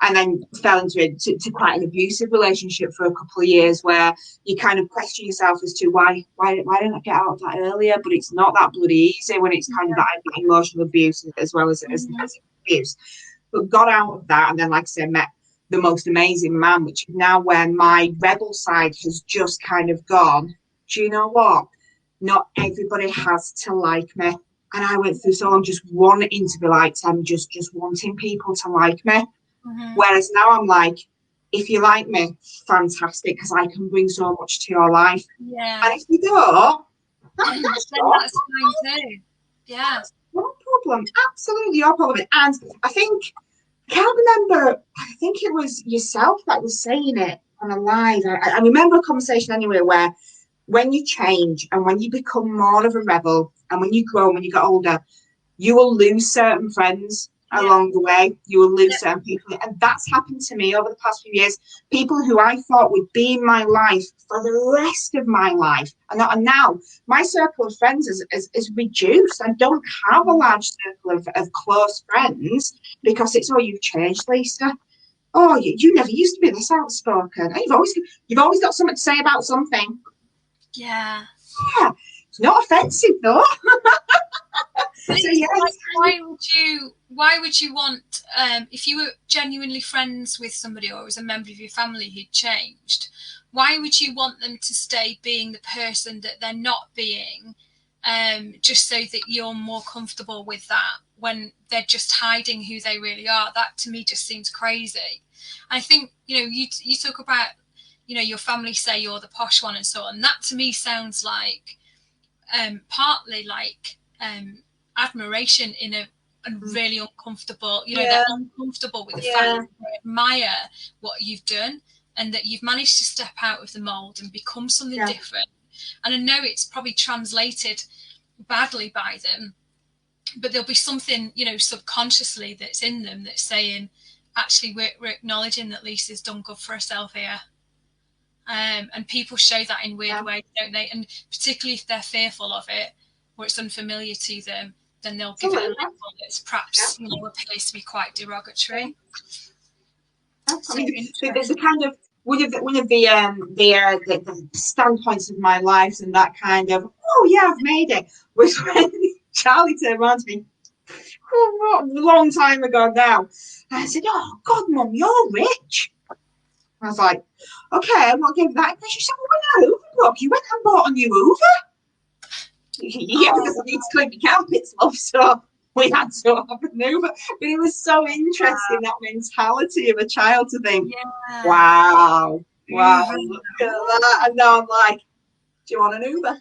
And then fell into quite an abusive relationship for a couple of years where you kind of question yourself as to why didn't I get out of that earlier? But it's not that bloody easy when it's kind of that emotional abuse as well as abuse. But got out of that, and then, like I said, met the most amazing man, which is now where my rebel side has just kind of gone, do you know what? not everybody has to like me. And I went through so long just wanting to be liked and just wanting people to like me. Mm-hmm. Whereas now I'm like, if you like me, fantastic, because I can bring so much to your life. Yeah. And if you don't, Then that's fine too. Yeah. That's no problem. Absolutely your problem. And I can't remember, I think it was yourself that was saying it on a live. I remember a conversation anyway where when you change and when you become more of a rebel and when you grow and when you get older, you will lose certain friends along the way. You will lose certain people. And that's happened to me over the past few years. People who I thought would be in my life for the rest of my life. And now my circle of friends is reduced. I don't have a large circle of close friends because it's, oh, you've changed, Lisa. Oh, you never used to be this outspoken. You've always got something to say about something. Yeah. Yeah. It's not offensive though. So why would you want, if you were genuinely friends with somebody or was a member of your family who'd changed, why would you want them to stay being the person that they're not being, just so that you're more comfortable with that when they're just hiding who they really are? That to me just seems crazy. I think, you talk about, your family say you're the posh one and so on. That to me sounds like partly like admiration in a really uncomfortable, they're uncomfortable with the fact that they admire what you've done and that you've managed to step out of the mold and become something different. And I know it's probably translated badly by them, but there'll be something, subconsciously that's in them that's saying, actually, we're acknowledging that Lisa's done good for herself here. And people show that in weird ways, don't they? And particularly if they're fearful of it or it's unfamiliar to them, then they'll give it a label that's perhaps appears to be quite derogatory. So I mean, the kind of one of the standpoints of my life and that kind of, oh yeah, I've made it, was when Charlie turned around to me a long time ago now, and I said, oh God, Mum, you're rich. I was like, okay, what gave that? And she said, well, when I Hoover, you went and bought a new Hoover. Yeah, because I need to clean the carpets, love, so we had to have a new Hoover. But it was so interesting, that mentality of a child to think, wow, look at that. And now I'm like, do you want an Uber?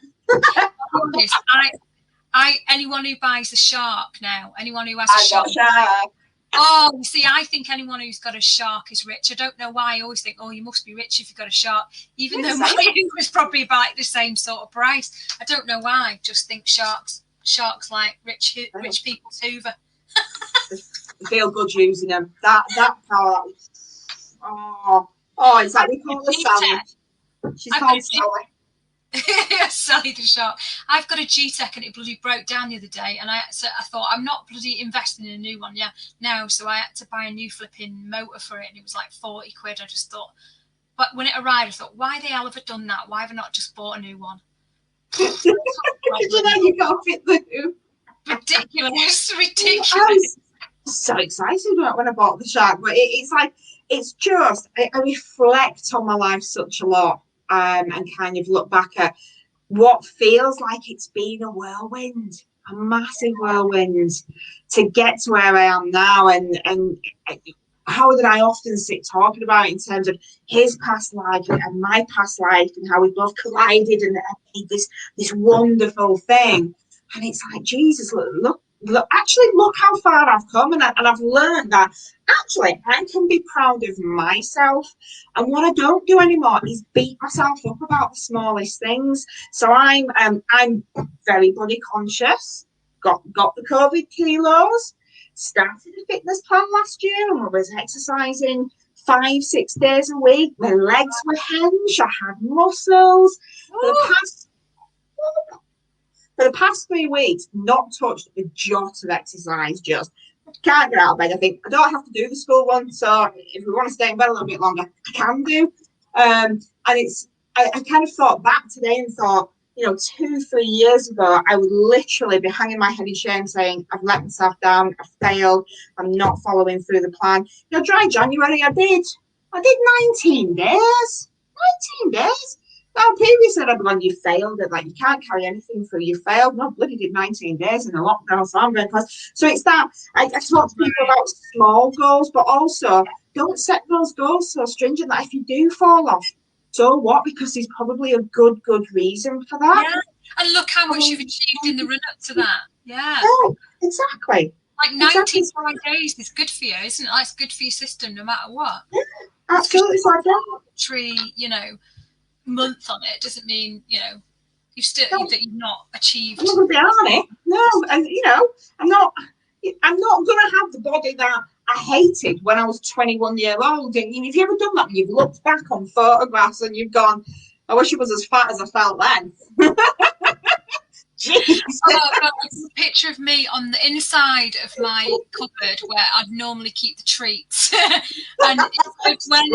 Anyone who buys a Shark now, anyone who has a Shark. Oh, you see, I think anyone who's got a Shark is rich. I don't know why. I always think, oh, you must be rich if you've got a Shark, even though mine was probably about the same sort of price. I don't know why. I just think Sharks like rich people's Hoover. Feel good using them. That power. It's like we call her Sally. She's called Sally. Sally the Shark. I've got a G-Tech and it bloody broke down the other day, and I thought, I'm not bloody investing in a new one now, so I had to buy a new flipping motor for it, and it was like 40 quid. I just thought, but when it arrived, I thought, why the hell have I done that? Why have I not just bought a new one? You can't fit the new. Ridiculous. I was so excited when I bought the Shark, but it's like, it's just, I reflect on my life such a lot. And kind of look back at what feels like it's been a whirlwind, a massive whirlwind to get to where I am now. And how did I often sit talking about it in terms of his past life and my past life and how we both collided and made this wonderful thing. And it's like, Jesus, look, actually look how far I've come, and I've learned that actually I can be proud of myself, and what I don't do anymore is beat myself up about the smallest things. So I'm very body conscious, got the COVID kilos, started a fitness plan last year, and I was exercising 5-6 days a week. My legs were henge, I had muscles. For the past 3 weeks, not touched a jot of exercise, just can't get out of bed. I think I don't have to do the school one, so if we want to stay in bed a little bit longer, I can do. And I kind of thought back today and thought, 2-3 years ago, I would literally be hanging my head in shame saying, I've let myself down, I failed, I'm not following through the plan. Dry January, I did 19 days. 19 days. Now, previously I'd have gone, you failed it. Like, you can't carry anything through. You failed. No, bloody did 19 days in a lockdown, so I'm very close. So it's that I talk to people about small goals, but also don't set those goals so stringent that if you do fall off, so what? Because there's probably a good reason for that. Yeah. And look how much you've achieved in the run up to that. Yeah. Yeah, exactly. Like 95 days is good for you, isn't it? It's good for your system no matter what. Yeah, absolutely. So I don't tree, month on it doesn't mean, you've still that you've not achieved. I'm not going to be on it. No, and I'm not going to have the body that I hated when I was 21 years old. And if you've ever done that, you've looked back on photographs and you've gone, I wish I was as fat as I felt then. Jeez. Oh, God, there's a picture of me on the inside of my cupboard where I'd normally keep the treats. And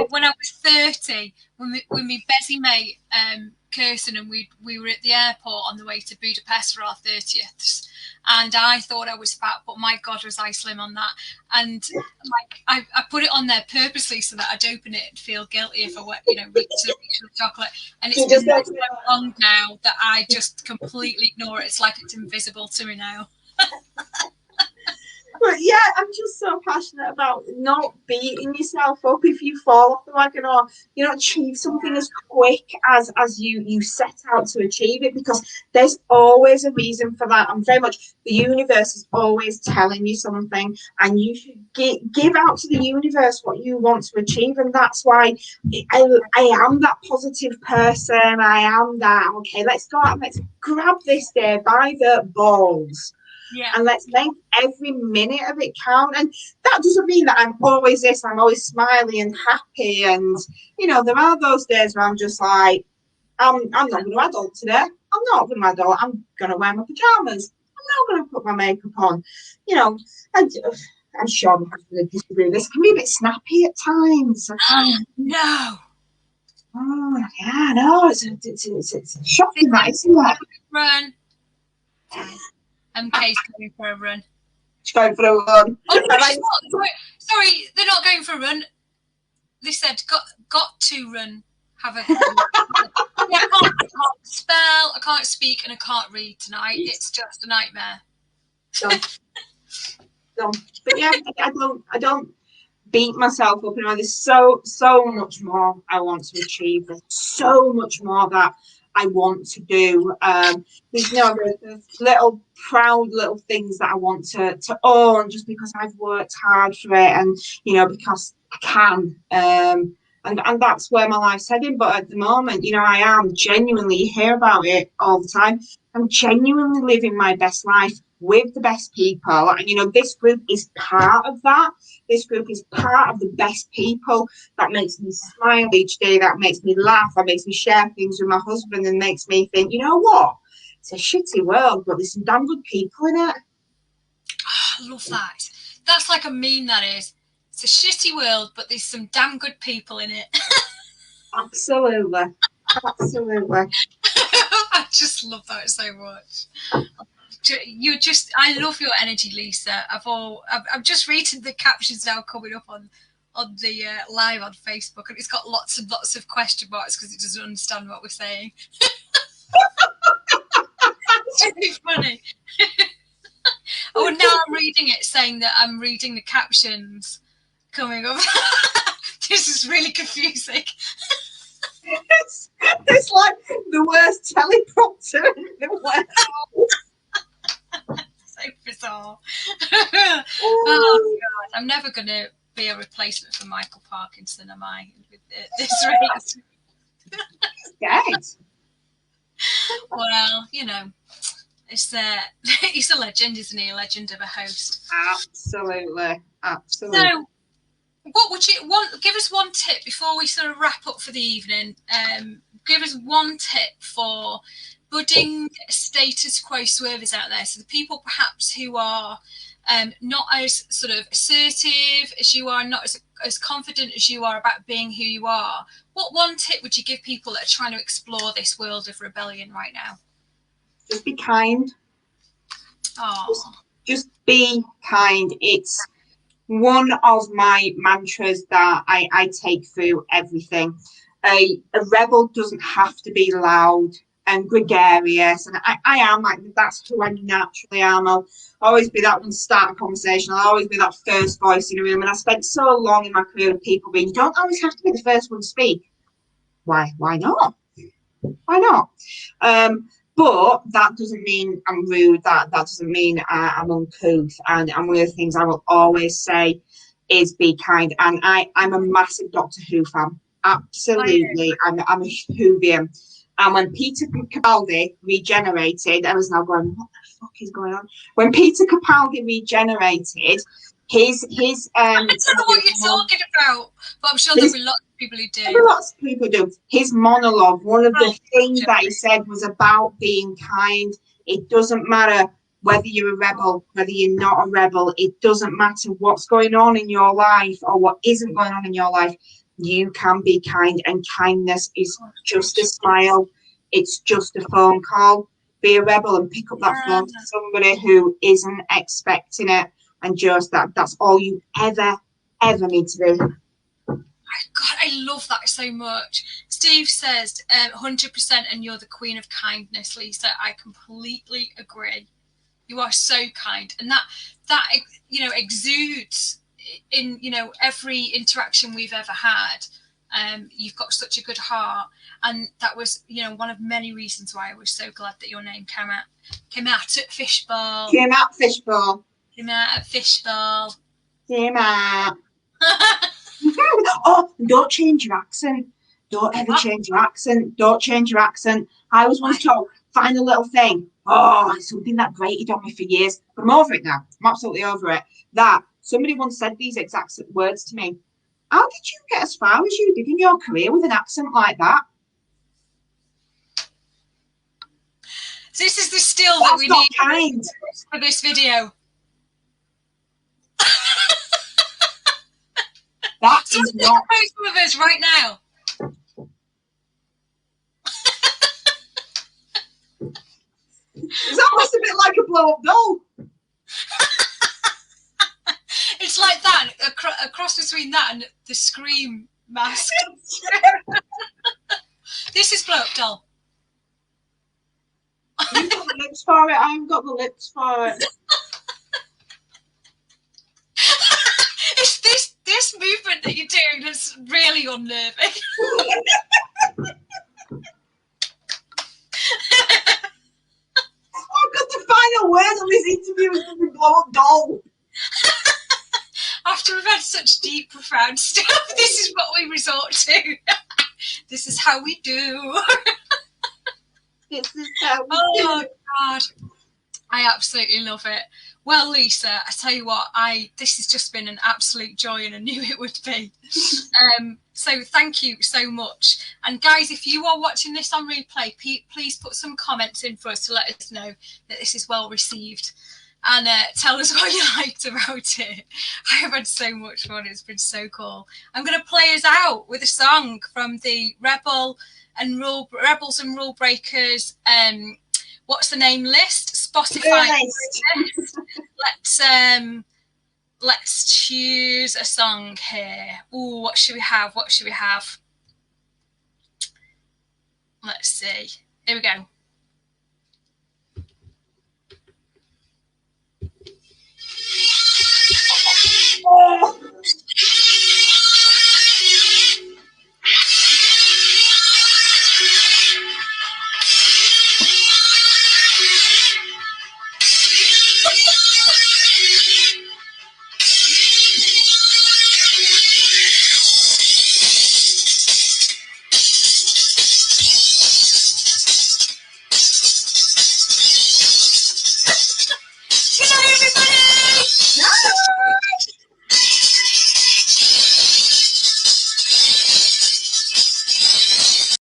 when I was 30, when my busy mate Kirsten and we were at the airport on the way to Budapest for our 30th, and I thought I was fat, but my God, was I slim on that. And I put it on there purposely so that I'd open it and feel guilty if I went, reach for the chocolate. And it's been so long now that I just completely ignore it. It's like it's invisible to me now. But yeah, I'm just so passionate about not beating yourself up if you fall off the wagon or you don't achieve something as quick as you set out to achieve it, because there's always a reason for that. I'm very much, the universe is always telling you something, and you should give out to the universe what you want to achieve. And that's why I am that positive person. I am that, okay, let's go out and let's grab this day by the balls. Yeah. And let's make every minute of it count. And that doesn't mean that I'm always this, I'm always smiley and happy. And, there are those days where I'm just like, I'm not going to adult today. I'm not going to adult. I'm going to wear my pajamas. I'm not going to put my makeup on. I'm sure my husband would disagree with this. It can be a bit snappy at times. No. Oh, yeah, no. It's shocking, that, isn't it? Run. MK's going for a run. She's going for a run. Oh, no, she's not. Sorry, they're not going for a run. They said got to run. Have a. I can't spell, I can't speak, and I can't read tonight. It's just a nightmare. Done. But yeah, I don't beat myself up. There's so much more I want to achieve. There's so much more that I want to do. There's little proud little things that I want to own, just because I've worked hard for it, and because I can. And that's where my life's heading. But at the moment, I am genuinely, you hear about it all the time, I'm genuinely living my best life with the best people. And this group is part of that. This group is part of the best people that makes me smile each day, that makes me laugh, that makes me share things with my husband, and makes me think, you know what? It's a shitty world, but there's some damn good people in it. Oh, I love that. That's like a meme, that is. It's a shitty world, but there's some damn good people in it. Absolutely. I just love that so much. I love your energy, Lisa. I'm just reading the captions now coming up on the live on Facebook, and it's got lots and lots of question marks because it doesn't understand what we're saying. It's really funny. Oh, and now I'm reading it, saying that I'm reading the captions coming up. This is really confusing. It's like the worst teleprompter in the world. So bizarre. Oh God, I'm never going to be a replacement for Michael Parkinson, am I? With this rate. Dead. Well, it's he's a legend, isn't he? A legend of a host. Absolutely. So, what would you want? Give us one tip before we sort of wrap up for the evening. Give us one tip for budding status quo swervers out there. So the people perhaps who are not as sort of assertive as you are, not as confident as you are about being who you are. What one tip would you give people that are trying to explore this world of rebellion right now? Just be kind. Oh. Just be kind. It's one of my mantras that I take through everything. a rebel doesn't have to be loud and gregarious, and I am like, that's who I naturally am. I'll always be that one to start a conversation. I'll always be that first voice in a room, and I spent so long in my career with people being, you don't always have to be the first one to speak. Why not? Why not? But that doesn't mean I'm rude. That doesn't mean I'm uncouth. And one of the things I will always say is be kind. And I'm a massive Doctor Who fan. Absolutely. I'm a Whovian. And when Peter Capaldi regenerated, I was now going, what the fuck is going on? When Peter Capaldi regenerated, his I don't know what you're talking about, but I'm sure there'll be lots of people who do. Lots of people do. His monologue, one of the things that he said was about being kind. It doesn't matter whether you're a rebel, whether you're not a rebel. It doesn't matter what's going on in your life or what isn't going on in your life. You can be kind, and kindness is just a smile. It's just a phone call. Be a rebel and pick up that phone to somebody who isn't expecting it, and just that's all you ever need to do. God, I love that so much. Steve says 100%, and you're the queen of kindness, Lisa. I completely agree. You are so kind, and that exudes in every interaction we've ever had. You've got such a good heart, and that was one of many reasons why I was so glad that your name came out at Fishbowl. Came out Fishbowl. Oh, don't change your accent. Don't ever change your accent. Don't change your accent. I was once told, find a little thing. Oh, it's something that grated on me for years. But I'm over it now. I'm absolutely over it. That somebody once said these exact words to me. How did you get as far as you did in your career with an accent like that? This is the still that we need kind for this video. That is not some of us right now. It's almost a bit like a blow-up doll. It's like that, a cross between that and the Scream mask. This is blow-up doll. You've got the lips for it. I haven't got the lips for it. It's this movement that you're doing that's really unnerving. I've got the final word on this interview is the blow-up doll. After we've had such deep, profound stuff, this is what we resort to. This is how we do. This is how we do. Oh, God. I absolutely love it. Well, Lisa, I tell you what, this has just been an absolute joy, and I knew it would be. So thank you so much. And guys, if you are watching this on replay, please put some comments in for us to let us know that this is well received. And tell us what you liked about it. I have had so much fun. It's been so cool. I'm going to play us out with a song from the Rebels and Rule Breakers. What's the name list? Spotify list. Let's choose a song here. Ooh, what should we have? Let's see. Here we go.